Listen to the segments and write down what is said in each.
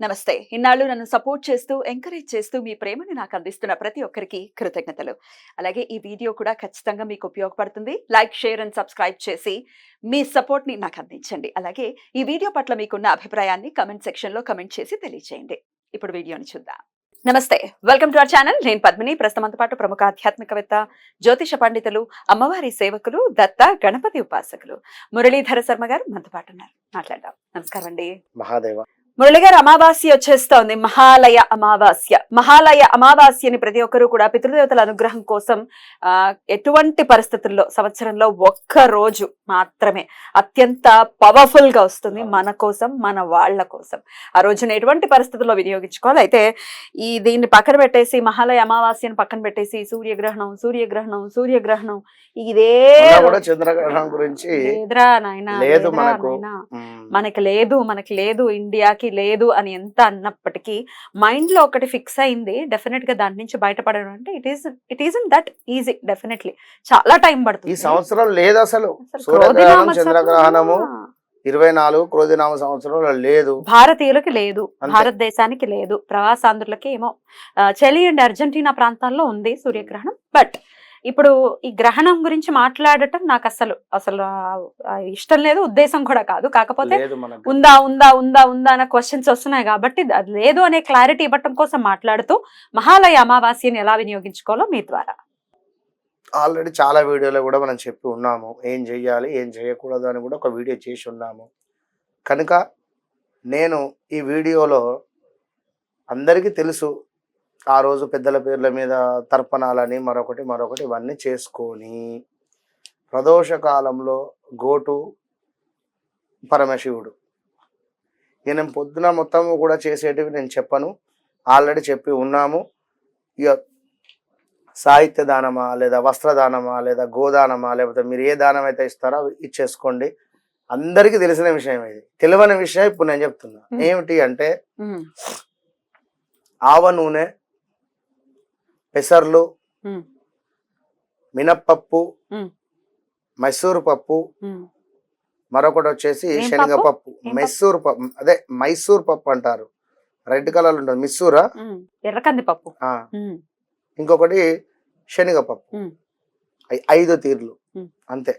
నమస్తే. ఇన్నాళ్ళు నన్ను సపోర్ట్ చేస్తూ, ఎంకరేజ్ చేస్తూ మీ ప్రేమని నాకు అందిస్తున్న ప్రతి ఒక్కరికి కృతజ్ఞతలు. అలాగే ఈ వీడియో కూడా ఖచ్చితంగా మీకు ఉపయోగపడుతుంది. లైక్, షేర్ అండ్ సబ్స్క్రైబ్ చేసి మీ సపోర్ట్‌ని నాకు అందించండి. అలాగే ఈ వీడియో పట్ల మీకున్న అభిప్రాయాన్ని కామెంట్ సెక్షన్‌లో కామెంట్ చేసి తెలియజేయండి. ఇప్పుడు వీడియోని చూద్దాం. నమస్తే. Welcome to our channel. నేను పద్మిని. ప్రస్తుతం మనతో పాటు ప్రముఖ ఆధ్యాత్మికవేత్త, జ్యోతిష పండితులు, అమ్మవారి సేవకులు, దత్త గణపతి ఉపాసకులు మురళీధర శర్మ గారు మనతో పాటు ఉన్నారు. మాట్లాడదాం. నమస్కారం అండి. మహాదేవ. మురళి గారు, అమావాస్య వచ్చేస్తోంది. మహాలయ అమావాస్య. మహాలయ అమావాస్యని ప్రతి ఒక్కరూ కూడా పితృదేవతల అనుగ్రహం కోసం ఎటువంటి పరిస్థితుల్లో సంవత్సరంలో ఒక్క రోజు మాత్రమే అత్యంత పవర్ఫుల్ గా వస్తుంది మన కోసం, మన వాళ్ళ కోసం. ఆ రోజున ఎటువంటి పరిస్థితుల్లో వినియోగించుకోవాలి. అయితే దీన్ని పక్కన పెట్టేసి, మహాలయ అమావాస్యని పక్కన పెట్టేసి సూర్యగ్రహణం సూర్యగ్రహణం సూర్యగ్రహణం ఇదే చంద్రగ్రహణం గురించి లేదు మనకి లేదు ఇండియాకి లేదు అని ఎంత అన్నప్పటికీ మైండ్ లో ఒకటి ఫిక్స్ అయింది. డెఫినెట్ గా దాని నుంచి బయటపడడం అంటే it is that easy. Definitely చాలా టైం పడుతుంది. ఈ సంవత్సరం లేదు అసలు. సూర్యగ్రహణం చంద్రగ్రహణము 24 క్రోధినామ సంవత్సరంలో లేదు. భారతీయులకి లేదు, భారతదేశానికి లేదు. ప్రవాసాంధ్రులకి ఏమో చిలీ అండ్ అర్జెంటీనా ప్రాంతాల్లో ఉంది సూర్యగ్రహణం. బట్ ఇప్పుడు ఈ గ్రహణం గురించి మాట్లాడటం నాకు అసలు ఇష్టం లేదు, ఉద్దేశం కూడా కాదు. కాకపోతే ఉందా ఉందా ఉందా ఉందా అన్న క్వశ్చన్స్ వస్తున్నాయి కాబట్టి అది లేదు అనే క్లారిటీ ఇవ్వటం కోసం మాట్లాడుతూ మహాలయ అమావాస్యని ఎలా వినియోగించుకోవాలో మీ ద్వారా ఆల్రెడీ చాలా వీడియోలో కూడా మనం చెప్పి ఉన్నాము. ఏం చెయ్యాలి, ఏం చేయకూడదు అని కూడా ఒక వీడియో చేసి ఉన్నాము. కనుక నేను ఈ వీడియోలో అందరికీ తెలుసు, ఆ రోజు పెద్దల పేర్ల మీద తర్పణాలని మరొకటి ఇవన్నీ చేసుకొని ప్రదోష కాలంలో గోటు పరమశివుడు. నేను పొద్దున మొత్తం కూడా చేసేటివి నేను చెప్పను, ఆల్రెడీ చెప్పి ఉన్నాము. ఇక సాహిత్య దానమా లేదా వస్త్రదానమా లేదా గోదానమా లేకపోతే మీరు ఏ దానం అయితే ఇస్తారో ఇచ్చేసుకోండి. అందరికీ తెలిసిన విషయం ఇది. తెలియని విషయం ఇప్పుడు నేను చెప్తున్నా. ఏమిటి అంటే ఆవ నూనె, పెసర్లు, మినప్పప్పు, మైసూరు పప్పు, మరొకటి వచ్చేసి శనగపప్పు. మైసూరు పప్పు అదే మైసూర్ పప్పు అంటారు, రెడ్ కలర్ ఉంటుంది. మిస్సూరా ఎర్రకంది పప్పు. ఇంకొకటి శనగపప్పు. 5 తీర్లు అంతే.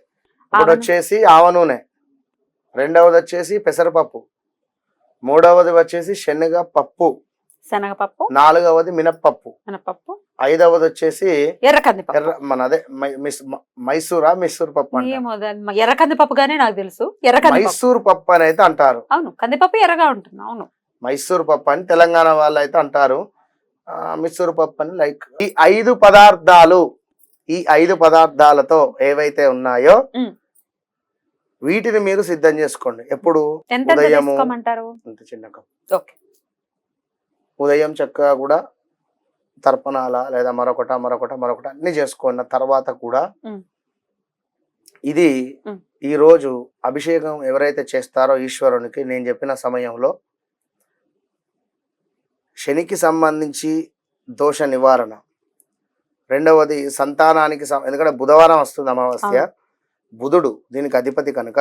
ఒకటి వచ్చేసి ఆవ నూనె, రెండవది వచ్చేసి పెసరపప్పు, మూడవది వచ్చేసి శనగపప్పు, నాలుగవది మినప్పప్పు, ఐదవది వచ్చేసి మన అదే మైసూర్ పప్పు. ఎర్రకంది పప్పు గానే నాకు తెలుసు. మైసూర్ పప్పు అని అయితే అంటారు. అవును, కందిపప్పు ఎర్రగా ఉంటుంది. అవును, మైసూర్ పప్పు అని తెలంగాణ వాళ్ళు అయితే అంటారు. మిస్సూర్ పప్పు అని. లైక్ ఈ 5 పదార్థాలు, ఈ 5 పదార్థాలతో ఏవైతే ఉన్నాయో వీటిని మీరు సిద్ధం చేసుకోండి. ఎప్పుడు ఉదయము అంత చిన్న కప్పు. ఉదయం చక్కగా కూడా తర్పణాల లేదా మరొకట అన్ని చేసుకున్న తర్వాత కూడా ఇది ఈ రోజు అభిషేకం ఎవరైతే చేస్తారో ఈశ్వరునికి, నేను చెప్పిన సమయంలో శనికి సంబంధించి దోష నివారణ, రెండవది సంతానానికి ఎందుకంటే బుధవారం వస్తుంది అమావాస్య, బుధుడు దీనికి అధిపతి కనుక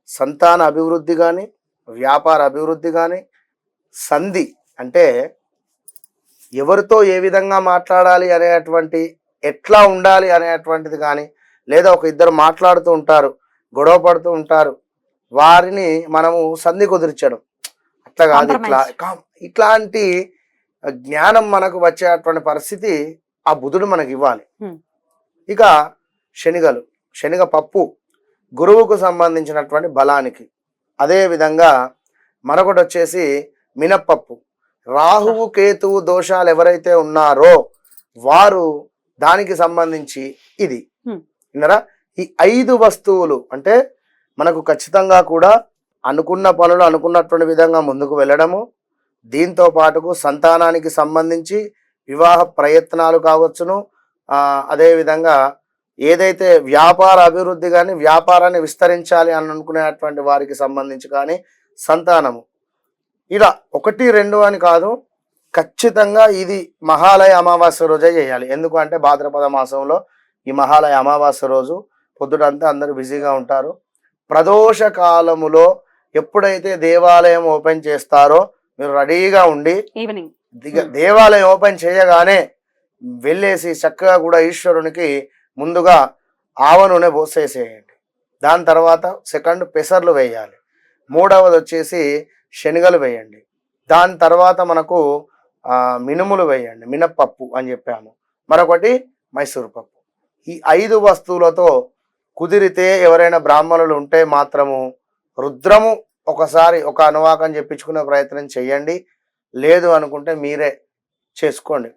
సంతాన అభివృద్ధి కానీ వ్యాపార అభివృద్ధి కానీ, సంధి అంటే ఎవరితో ఏ విధంగా మాట్లాడాలి అనేటువంటి, ఎట్లా ఉండాలి అనేటువంటిది కానీ, లేదా ఒక ఇద్దరు మాట్లాడుతూ ఉంటారు, గొడవ పడుతూ ఉంటారు, వారిని మనము సంధి కుదిర్చడం అట్లా కాదు. ఇట్లాంటి జ్ఞానం మనకు వచ్చేటువంటి పరిస్థితి ఆ బుధుడు మనకి ఇవ్వాలి. ఇక శనగపప్పు గురువుకు సంబంధించినటువంటి బలానికి. అదే విధంగా మరొకటి వచ్చేసి మినప్పప్పు. రాహువు కేతువు దోషాలు ఎవరైతే ఉన్నారో వారు దానికి సంబంధించి ఇది విన్నారా. ఈ 5 వస్తువులు అంటే మనకు ఖచ్చితంగా కూడా అనుకున్న పనులు అనుకున్నటువంటి విధంగా ముందుకు వెళ్ళడము, దీంతో పాటుకు సంతానానికి సంబంధించి వివాహ ప్రయత్నాలు కావచ్చును, అదేవిధంగా ఏదైతే వ్యాపార అభివృద్ధి కానీ వ్యాపారాన్ని విస్తరించాలి అని అనుకునేటువంటి వారికి సంబంధించి కానీ సంతానము, ఇలా 1, 2 అని కాదు, ఖచ్చితంగా ఇది మహాలయ అమావాస్య రోజే చేయాలి. ఎందుకంటే భాద్రపద మాసంలో ఈ మహాలయ అమావాస్య రోజు పొద్దుటంతా అందరూ బిజీగా ఉంటారు. ప్రదోష కాలములో ఎప్పుడైతే దేవాలయం ఓపెన్ చేస్తారో మీరు రెడీగా ఉండి ఈవినింగ్ దేవాలయం ఓపెన్ చేయగానే వెళ్ళేసి చక్కగా కూడా ఈశ్వరునికి ముందుగా ఆవ నూనె పోసేసేయండి. దాని తర్వాత సెకండ్ పెసర్లు వేయాలి. మూడవది వచ్చేసి శనగలు వేయండి. దాని తర్వాత మనకు మినుములు వేయండి, మినప్పప్పు అని చెప్పాము. మరొకటి మైసూరు పప్పు. ఈ 5 వస్తువులతో కుదిరితే ఎవరైనా బ్రాహ్మణులు ఉంటే మాత్రము రుద్రము ఒకసారి ఒక అనువాకం చెప్పించుకునే ప్రయత్నం చేయండి. లేదు అనుకుంటే మీరే చేసుకోండి.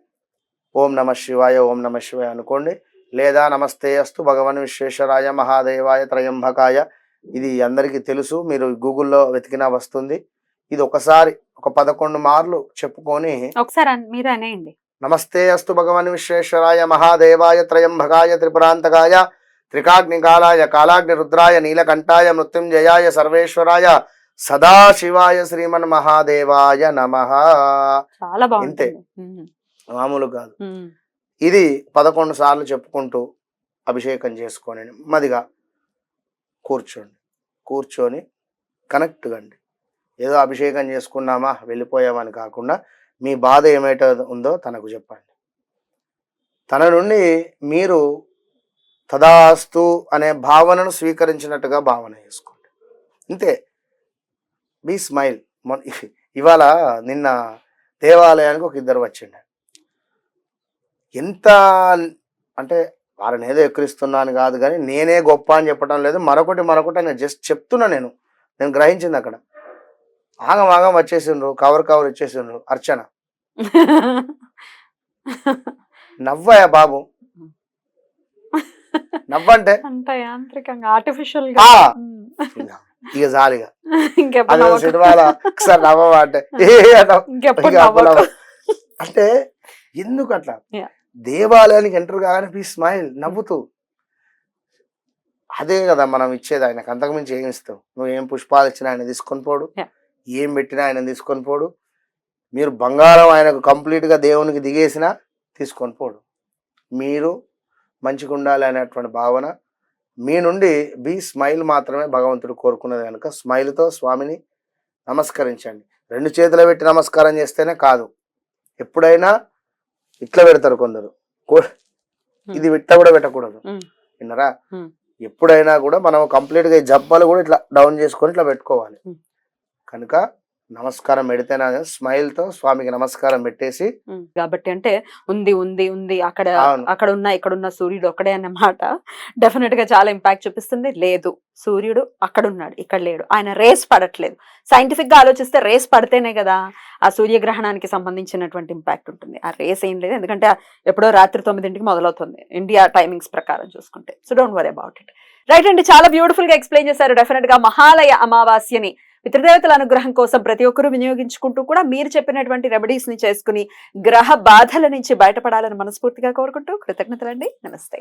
ఓం నమ శివాయ, ఓం నమ శివాయ అనుకోండి. లేదా నమస్తే అస్తు భగవన్ విశ్వేశ్వరాయ మహాదేవాయ త్రయంబకాయ. ఇది అందరికీ తెలుసు, మీరు గూగుల్లో వెతికినా వస్తుంది. ఇది ఒకసారి ఒక 11 మార్లు చెప్పుకొని ఒకసారి మీరు అనేయండి. నమస్తే అస్తు భగవన్ విశ్వేశ్వరాయ మహాదేవాయ త్రయంబకాయ త్రిపురాంతకాయ త్రికాగ్నికాలాయ కాలాగ్ని రుద్రాయ నీలకంఠాయ మృత్యుంజయాయ సర్వేశ్వరాయ సదాశివాయ శ్రీమన్ మహాదేవాయ నమః. చాలా బాగుంది. ఇంతే, మామూలు కాదు. ఇది 11 సార్లు చెప్పుకుంటూ అభిషేకం చేసుకొని నెమ్మదిగా కూర్చొని కనెక్ట్ కండి. ఏదో అభిషేకం చేసుకున్నామా వెళ్ళిపోయామని కాకుండా మీ బాధ ఏమైతే ఉందో తనకు చెప్పండి. తన నుండి మీరు తదాస్తు అనే భావనను స్వీకరించినట్టుగా భావన చేసుకోండి. ఇంతే. Be smile. ఇవాళ నిన్న దేవాలయానికి ఒక 2 వచ్చిండే. ఎంత అంటే వారిని ఏదో ఎక్కిరిస్తున్నాను కాదు, కానీ నేనే గొప్ప అని చెప్పడం లేదు. మరొకటి నేను జస్ట్ చెప్తున్నా. నేను గ్రహించింది అక్కడ ఆగం వచ్చేసిండ్రు, కవర్ ఇచ్చేసిండ్రు. అర్చన నవ్వయా బాబు, నవ్వంటే ఆర్టిఫిషియల్ ఇక జాలిగా ఇంకెప్పుడు సినిమాల ఒకసారి నవ్వవా అంటే అంటే ఎందుకు అట్లా? దేవాలయానికి ఎంటర్ కాగానే ప్లీజ్ స్మైల్, నవ్వుతూ. అదే కదా మనం ఇచ్చేది ఆయనకు. అంతకుమించి ఏం ఇస్తావు? నువ్వు ఏం పుష్పాలు ఇచ్చినా ఆయన తీసుకొని పోడు, ఏం పెట్టినా ఆయన తీసుకొని పోడు. మీరు బంగారం ఆయనకు కంప్లీట్గా దేవునికి దిగేసినా తీసుకొని పోడు. మీరు మంచిగా ఉండాలి అనేటువంటి భావన మీ నుండి బీ స్మైల్ మాత్రమే భగవంతుడు కోరుకున్నది కనుక స్మైల్తో స్వామిని నమస్కరించండి. 2 చేతులు పెట్టి నమస్కారం చేస్తేనే కాదు, ఎప్పుడైనా ఇట్లా పెడతారు కొందరు. ఇది ఇట్లా కూడా పెట్టకూడదు, విన్నరా? ఎప్పుడైనా కూడా మనం కంప్లీట్గా జబ్బలు కూడా ఇట్లా డౌన్ చేసుకొని ఇట్లా పెట్టుకోవాలి. కనుక నమస్కారం పెడితేనే స్మైల్ తో స్వామికి నమస్కారం పెట్టేసి. కాబట్టి అంటే ఉంది అక్కడ ఇక్కడున్న సూర్యుడు ఒక్కడే అన్నమాట. డెఫినెట్ గా చాలా ఇంపాక్ట్ చూపిస్తుంది. లేదు, సూర్యుడు అక్కడ ఉన్నాడు, ఇక్కడ లేడు, ఆయన రేస్ పడట్లేదు. సైంటిఫిక్ గా ఆలోచిస్తే రేస్ పడితేనే కదా ఆ సూర్యగ్రహణానికి సంబంధించినటువంటి ఇంపాక్ట్ ఉంటుంది. ఆ రేస్ ఏం లేదు, ఎందుకంటే ఎప్పుడో రాత్రి 9ంటికి మొదలవుతుంది ఇండియా టైమింగ్స్ ప్రకారం చూసుకుంటే. So don't worry about it. Right అండి, చాలా బ్యూటిఫుల్ గా ఎక్స్ప్లెయిన్ చేశారు. డెఫినెట్ గా మహాలయ అమావాస్యని పితృదేవతల అనుగ్రహం కోసం ప్రతి ఒక్కరూ వినియోగించుకుంటూ కూడా మీరు చెప్పినటువంటి రెమెడీస్ ని చేసుకుని గ్రహ బాధల నుంచి బయటపడాలని మనస్ఫూర్తిగా కోరుకుంటూ కృతజ్ఞతలండి. నమస్తే.